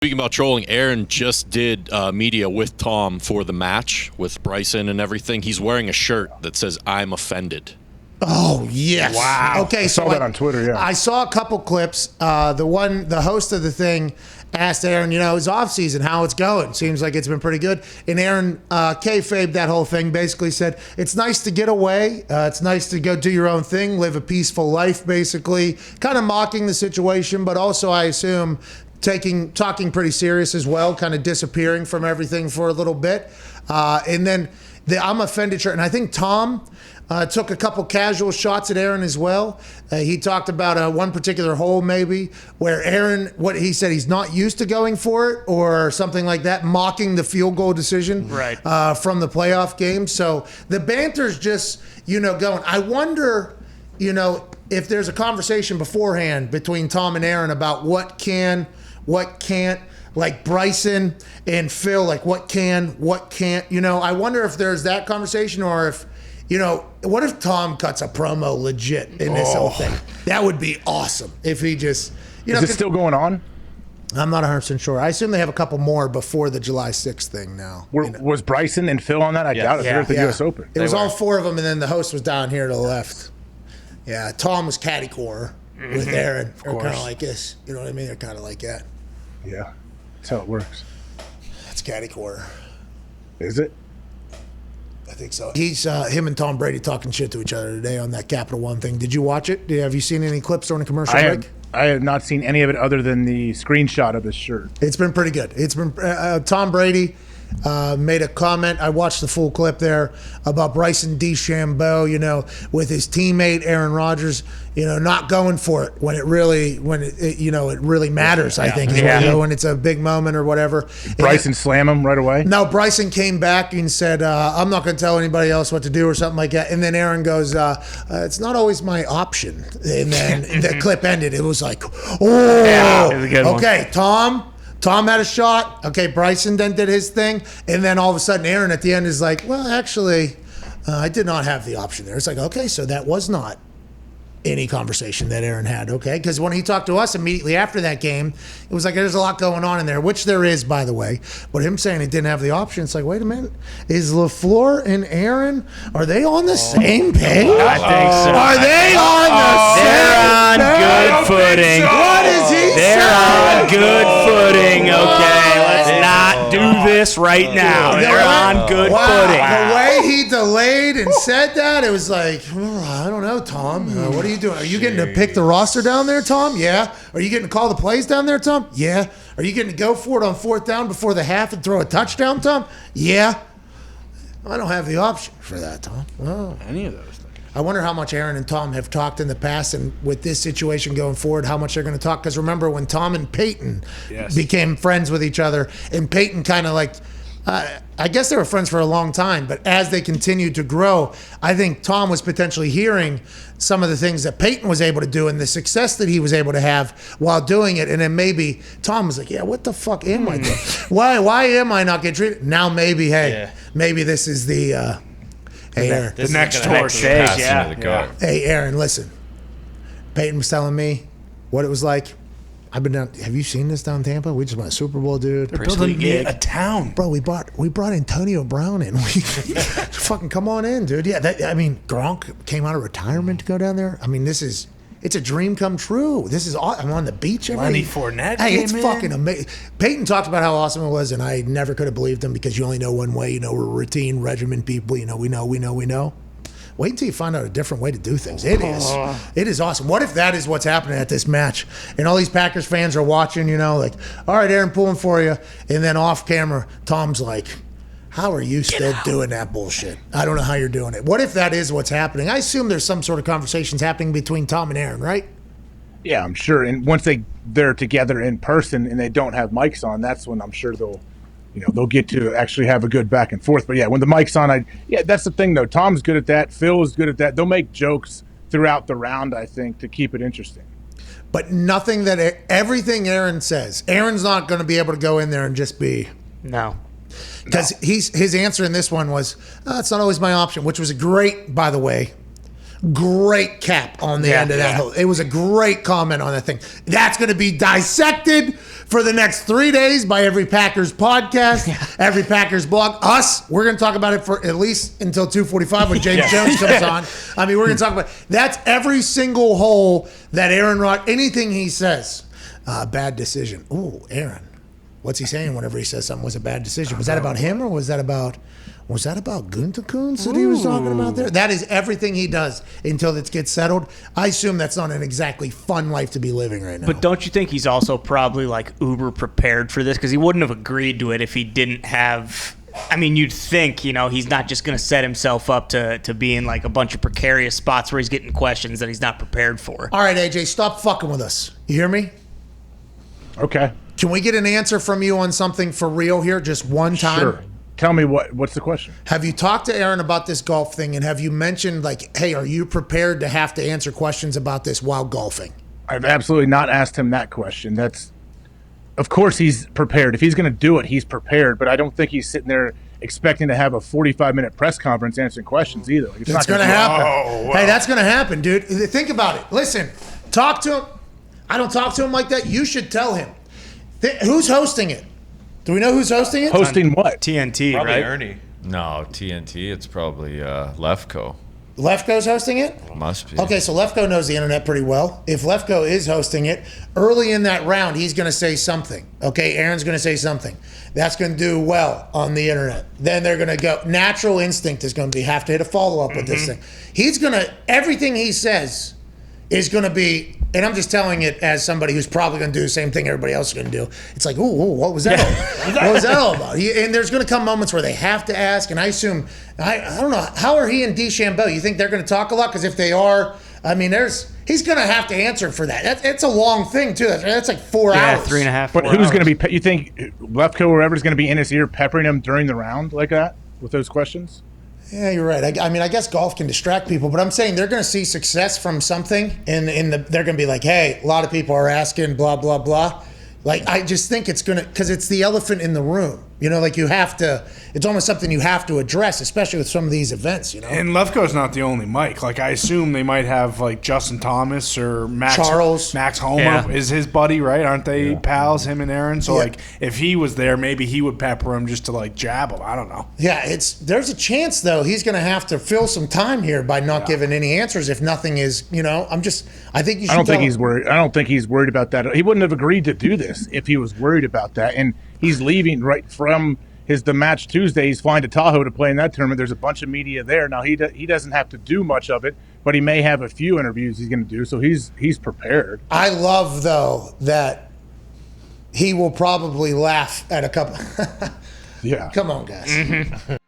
Speaking about trolling, Aaron just did media with Tom for the match with Bryson and everything. He's wearing a shirt that says, "I'm offended." Oh, yes. Wow. Okay, I saw that on Twitter, yeah. I saw a couple clips. The host of the thing asked Aaron, his offseason, how it's going. Seems like it's been pretty good. And Aaron kayfabed that whole thing, basically said, it's nice to get away. It's nice to go do your own thing, live a peaceful life, basically. Kind of mocking the situation, but also, I assume, talking pretty serious as well, kind of disappearing from everything for a little bit. And then the I'm offended shirt. And I think Tom took a couple casual shots at Aaron as well. He talked about one particular hole maybe where Aaron, what he said, he's not used to going for it or something like that, mocking the field goal decision from the playoff game. So the banter's just, going. I wonder, if there's a conversation beforehand between Tom and Aaron about what can, what can't, like Bryson and Phil, like what can, what can't, I wonder if there's that conversation or if, what if Tom cuts a promo legit in this whole thing? That would be awesome if he just, Is it still going on? I'm not 100% sure. I assume they have a couple more before the July 6th thing now. Was Bryson and Phil on that? I doubt it. They're at the U.S. Open. It was all four of them, and then the host was down here to the left. Yeah, Tom was caddy core with Aaron. They're kind of like this. You know what I mean? They're kind of like that. Yeah, that's how it works. That's caddy core. Is it? I think so. He's him and Tom Brady talking shit to each other today on that Capital One thing. Did you watch it? Have you seen any clips during the commercial break? I have not seen any of it other than the screenshot of his shirt. It's been pretty good. It's been Tom Brady made a comment. I watched the full clip there about Bryson DeChambeau, with his teammate Aaron Rodgers, not going for it when it really matters. I think when it's a big moment or whatever. Bryson slam him right away. No, Bryson came back and said, "I'm not going to tell anybody else what to do" or something like that. And then Aaron goes, "It's not always my option." And then the clip ended. It was like, "Oh, yeah, it was a good one. Okay, Tom had a shot. Okay, Bryson then did his thing. And then all of a sudden, Aaron at the end is like, well, actually, I did not have the option there. It's like, okay, so that was not any conversation that Aaron had, okay? Because when he talked to us immediately after that game, it was like there's a lot going on in there, which there is, by the way. But him saying he didn't have the option, it's like, wait a minute. Is LaFleur and Aaron, are they on the same page? I think so. Are they on the same page? They're on good footing. What is he They're saying? on good footing, okay? Let's not do this right now. They're on good footing. The way he delayed and said that, it was like, I don't know, Tom. What are you doing? Are you getting to pick the roster down there, Tom? Yeah. Are you getting to call the plays down there, Tom? Yeah. Are you getting to go for it on fourth down before the half and throw a touchdown, Tom? Yeah. I don't have the option for that, Tom. Oh. Any of those things. I wonder how much Aaron and Tom have talked in the past, and with this situation going forward, how much they're going to talk. Because remember when Tom and Peyton became friends with each other, and Peyton kind of like, I guess they were friends for a long time, but as they continued to grow, I think Tom was potentially hearing some of the things that Peyton was able to do and the success that he was able to have while doing it. And then maybe Tom was like, yeah, what the fuck am I doing? Why am I not getting treated? Now maybe, maybe this is the... Hey, Aaron. The next torch. Hey, Aaron, listen. Peyton was telling me what it was like. I've been down. Have you seen this down in Tampa? We just won a Super Bowl, dude. They're building me a town, bro. We brought Antonio Brown in. Fucking come on in, dude. Yeah, Gronk came out of retirement to go down there. I mean, it's a dream come true. I'm on the beach. Lenny Fournette. Hey, it's fucking amazing. Peyton talked about how awesome it was, and I never could have believed him because you only know one way. We're routine, regimen people. We know. Wait until you find out a different way to do things. It is awesome. What if that is what's happening at this match? And all these Packers fans are watching, like, all right, Aaron, pulling for you. And then off camera, Tom's like, how are you still doing that bullshit? I don't know how you're doing it. What if that is what's happening? I assume there's some sort of conversations happening between Tom and Aaron, right? Yeah, I'm sure. And once they're together in person and they don't have mics on, that's when I'm sure they'll get to actually have a good back and forth. But yeah, when the mic's on, that's the thing though. Tom's good at that. Phil is good at that. They'll make jokes throughout the round, I think, to keep it interesting. But everything Aaron says, Aaron's not going to be able to go in there and just be. No. Because his answer in this one was, it's not always my option, which was great, by the way. Great cap on the end of that whole. It was a great comment on that thing. That's going to be dissected for the next 3 days by every Packers podcast, every Packers blog. Us, we're going to talk about it for at least until 2:45 when James Jones comes on. I mean, we're going to talk about that's every single hole that Aaron Rodgers, anything he says, bad decision. Ooh, Aaron, what's he saying whenever he says something was a bad decision? Was that about him or was that about Gunther Kuntz that he was talking about there? That is everything he does until it gets settled. I assume that's not an exactly fun life to be living right now. But don't you think he's also probably like uber prepared for this? Because he wouldn't have agreed to it if he didn't have. I mean, you'd think, he's not just going to set himself up to be in like a bunch of precarious spots where he's getting questions that he's not prepared for. All right, AJ, stop fucking with us. You hear me? Okay. Can we get an answer from you on something for real here, just one time? Sure. Tell me what's the question? Have you talked to Aaron about this golf thing, and have you mentioned, like, hey, are you prepared to have to answer questions about this while golfing? I've absolutely not asked him that question. Of course he's prepared. If he's going to do it, he's prepared. But I don't think he's sitting there expecting to have a 45-minute press conference answering questions either. It's going to happen. Hey, that's going to happen, dude. Think about it. Listen, talk to him. I don't talk to him like that. You should tell him. Who's hosting it? Do we know who's hosting it? Hosting what? TNT, Probably right? Ernie. No, TNT. It's probably Lefko. Lefko's hosting it? Must be. Okay, so Lefko knows the internet pretty well. If Lefko is hosting it, early in that round, he's going to say something. Okay, Aaron's going to say something. That's going to do well on the internet. Then they're going to go. Natural instinct is going to be have to hit a follow-up with this thing. He's going to, everything he says is going to be, and I'm just telling it as somebody who's probably going to do the same thing everybody else is going to do. It's like, ooh, what was that? What was that all about? And there's going to come moments where they have to ask, and I assume, I don't know, how are he and DeChambeau? You think they're going to talk a lot? Because if they are, I mean, he's going to have to answer for that. It's a long thing, too. That's like 4 hours. 3.5. But who's going to be, you think Lefko or whoever's going to be in his ear peppering him during the round like that with those questions? Yeah, you're right. I mean, I guess golf can distract people, but I'm saying they're going to see success from something, and they're going to be like, hey, a lot of people are asking, blah, blah, blah. Like, I just think it's going to, because it's the elephant in the room. Like you have to, it's almost something you have to address, especially with some of these events, And Lefko's not the only Mike. Like, I assume they might have, like, Justin Thomas or Max Homer is his buddy, right? Aren't they pals, him and Aaron? So, like, if he was there, maybe he would pepper him just to, like, jab him. I don't know. Yeah, there's a chance, though, he's going to have to fill some time here by not giving any answers if nothing is, I think you should I don't think he's worried. I don't think he's worried about that. He wouldn't have agreed to do this if he was worried about that. And he's leaving right from the match Tuesday. He's flying to Tahoe to play in that tournament. There's a bunch of media there. Now, he doesn't have to do much of it, but he may have a few interviews he's going to do, so he's prepared. I love, though, that he will probably laugh at a couple. Yeah. Come on, guys.